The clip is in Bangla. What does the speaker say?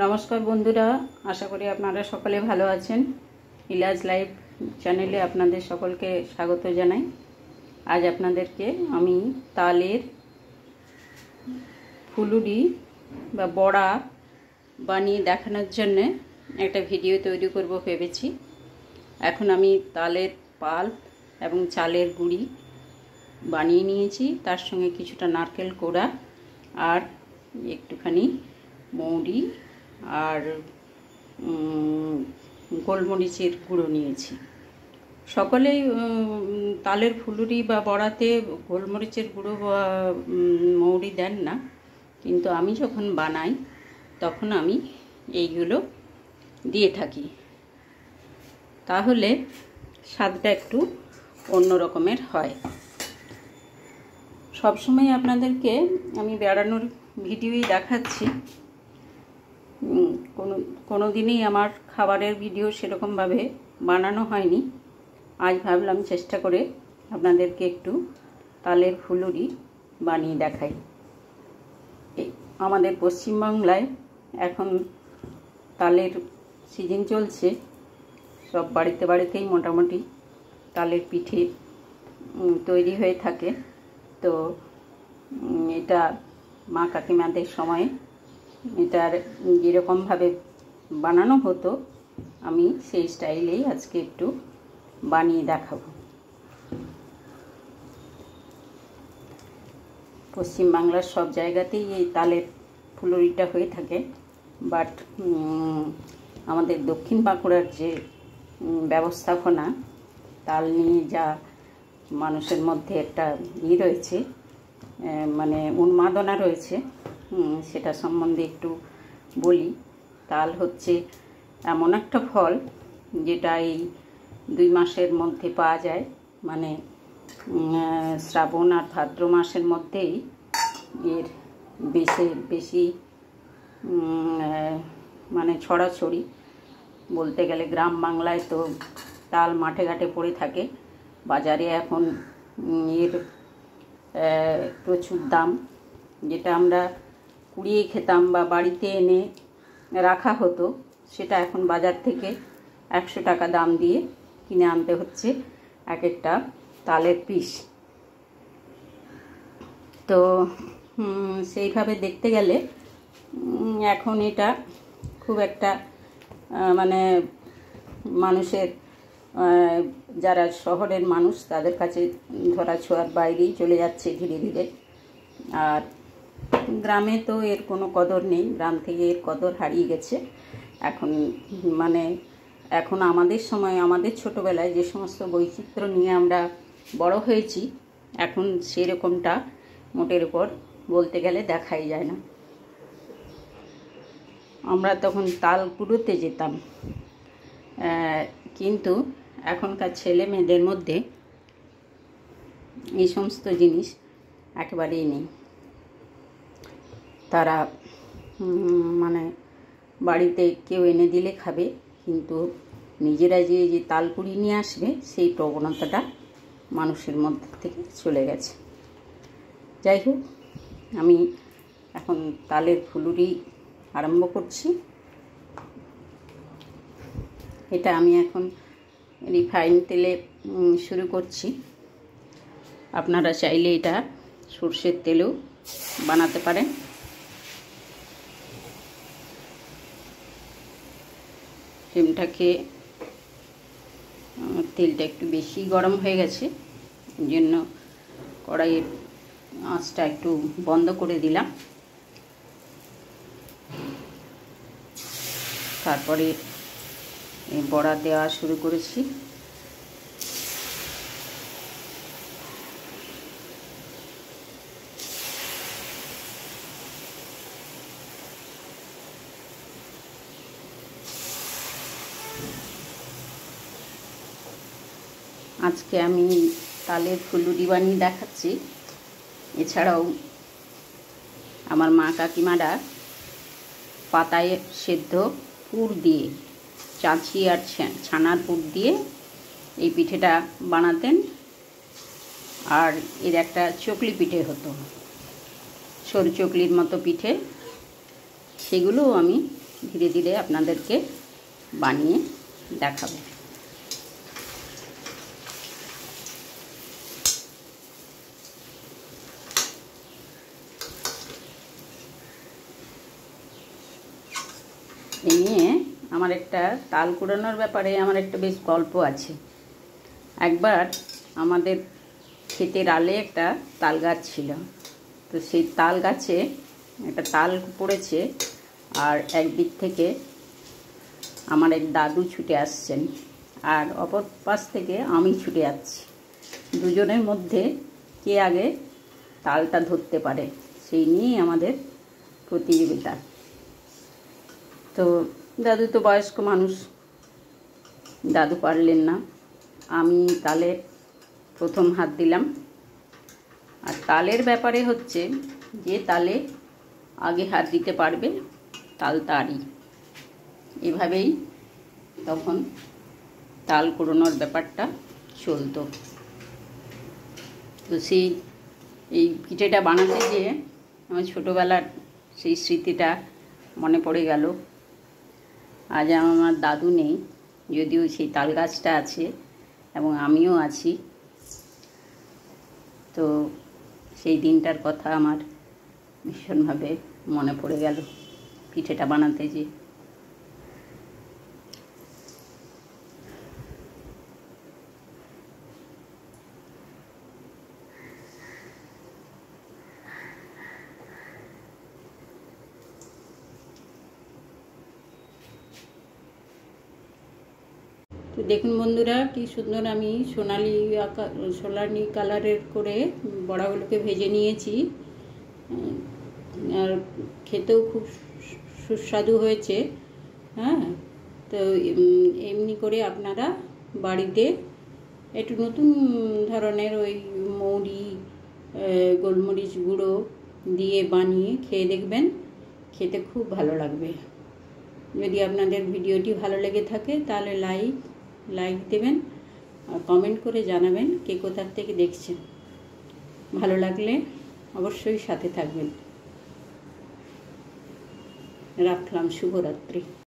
নমস্কার বন্ধুরা, আশা করি আপনারা সকলে ভালো আছেন। ইলাজ লাইভ চ্যানেলে আপনাদের সকলকে স্বাগত জানাই। আজ আপনাদেরকে আমি তালের ফুলুরি বা বড়া বানিয়ে দেখানোর জন্য একটা ভিডিও তৈরি করব ভেবেছি। এখন আমি তালের পাল্প এবং চালের গুঁড়ি বানিয়ে নিয়েছি, তার সঙ্গে কিছুটা নারকেল কোড়া আর একটুখানি মৌরি আর গোলমরিচের গুঁড়ো নিয়েছি। সকলেই তালের ফুলুরি বা বড়াতে গোলমরিচের গুঁড়ো বা মৌরি দেন না, কিন্তু আমি যখন বানাই তখন আমি এইগুলো দিয়ে থাকি, তাহলে স্বাদটা একটু অন্য রকমের হয়। সবসময় আপনাদেরকে আমি বেড়ানোর ভিডিওই দেখাচ্ছি, কোনো দিনই আমার খাবারের ভিডিও সেরকমভাবে বানানো হয়নি। আজ ভাবলাম চেষ্টা করে আপনাদেরকে একটু তালের ফুলুরি বানিয়ে দেখাই। আমাদের পশ্চিমবাংলায় এখন তালের সিজন চলছে, সব বাড়িতে বাড়িতেই মোটামুটি তালের পিঠে তৈরি হয়ে থাকে। তো এটা মা কাকিমাদের সময় এটার যেরকমভাবে বানানো হতো, আমি সেই স্টাইলেই আজকে একটু বানিয়ে দেখাবো। পশ্চিমবাংলার সব জায়গাতেই এই তালের ফুলুরিটা হয়ে থাকে, বাট আমাদের দক্ষিণ বাঁকুড়ার যে ব্যবস্থাপনা, তাল নিয়ে যা মানুষের মধ্যে একটা রয়েছে, মানে উন্মাদনা রয়েছে, সেটা সম্বন্ধে একটু বলি। তাল হচ্ছে এমন একটা ফল যেটা এই 2 মাসের মধ্যে পাওয়া যায়, মানে শ্রাবণ আর ভাদ্র মাসের মধ্যেই এর বেশি মানে ছড়াছড়ি। বলতে গেলে গ্রাম বাংলায় তো তাল মাঠে ঘাটে পড়ে থাকে। বাজারে এখন এর প্রচুর দাম। যেটা আমরা কুড়িয়ে খেতাম বা বাড়িতে এনে রাখা হতো, সেটা এখন বাজার থেকে 100 টাকা দাম দিয়ে কিনে আনতে হচ্ছে এক একটা তালের পিস। তো সেইভাবে দেখতে গেলে এখন এটা খুব একটা মানে মানুষের, যারা শহরের মানুষ তাদের কাছে ধরা ছোঁয়ার বাইরেই চলে যাচ্ছে ধীরে ধীরে। আর গ্রামে তো এর কোনো কদর নেই, গ্রাম থেকে এর কদর হারিয়ে গেছে। এখন আমাদের সময়, আমাদের ছোটোবেলায় যে সমস্ত বৈচিত্র্য নিয়ে আমরা বড় হয়েছি, এখন সেরকমটা মোটের উপর বলতে গেলে দেখাই যায় না। আমরা তখন তাল কুড়োতে যেতাম, কিন্তু এখনকার ছেলে মেয়েদের মধ্যে এই সমস্ত জিনিস একেবারেই নেই। তারা মানে বাড়িতে কেউ এনে দিলে খাবে, কিন্তু নিজেরা যে তাল কুড়িয়ে নিয়ে আসবে সেই প্রবণতাটা মানুষের মধ্যে থেকে চলে গেছে। যাই হোক, আমি এখন তালের ফুলুরি আরম্ভ করছি। এটা আমি এখন রিফাইন তেলে শুরু করছি। আপনারা চাইলে এটা সর্ষের তেলেও বানাতে পারেন। ফ্লেমটাকে, তেলটা একটু বেশি গরম হয়ে গেছে, এই জন্য কড়াইয়ের আঁচটা একটু বন্ধ করে দিলাম। তারপরে বড়া দেওয়া শুরু করেছি। আজকে আমি তালের ফুলুরি বানিয়ে দেখাচ্ছি। এছাড়াও আমার মা কাকিমারা পাতায় সেদ্ধ পুর দিয়ে, চাঁচি আর ছানার পুর দিয়ে এই পিঠেটা বানাতেন। আর এর একটা চকলি পিঠে হতো, সরু চকলির মতো পিঠে, সেগুলোও আমি ধীরে ধীরে আপনাদেরকে বানিয়ে দেখাবো। এই নিয়ে আমার একটা তাল কুড়ানোর ব্যাপারে আমার একটা বেশ গল্প আছে। একবার আমাদের ক্ষেতের আলে একটা তাল গাছ ছিল, তো সেই তাল গাছে একটা তাল পড়েছে, আর একদিক থেকে আমার এক দাদু ছুটে আসছেন আর অপর পাশ থেকে আমি ছুটে যাচ্ছি। দুজনের মধ্যে কে আগে তালটা ধরতে পারে সেই নিয়েই আমাদের প্রতিযোগিতা। তো দাদু তো বয়স্ক মানুষ, দাদু পারলেন না, আমি তালে প্রথম হাত দিলাম। আর তালের ব্যাপারে হচ্ছে যে তালে আগে হাত দিতে পারবে তাল তারই। এভাবেই তখন তাল কুড়োনোর ব্যাপারটা চলতো। তো এই পিঠেটা বানাতে গিয়ে আমার ছোটোবেলার সেই স্মৃতিটা মনে পড়ে গেল। আজ আমার দাদু নেই, যদিও সেই তাল গাছটা আছে এবং আমিও আছি। তো সেই দিনটার কথা আমার ভীষণভাবে মনে পড়ে গেল পিঠেটা বানাতে গিয়ে। তো দেখুন বন্ধুরা, কি সুন্দর আমি সোনালি কালারের করে বড়াগুলোকে ভেজে নিয়েছি, আর খেতেও খুব সুস্বাদু হয়েছে। হ্যাঁ, তো এমনি করে আপনারা বাড়িতে একটু নতুন ধরনের ওই মৌরি, গোলমরিচ গুঁড়ো দিয়ে বানিয়ে খেয়ে দেখবেন, খেতে খুব ভালো লাগবে। যদি আপনাদের ভিডিওটি ভালো লেগে থাকে তাহলে লাইক দেবেন আর কমেন্ট করে জানাবেন কে কোথার থেকে দেখছেন। ভালো লাগলে অবশ্যই সাথে থাকবেন। রাখলাম, শুভরাত্রি।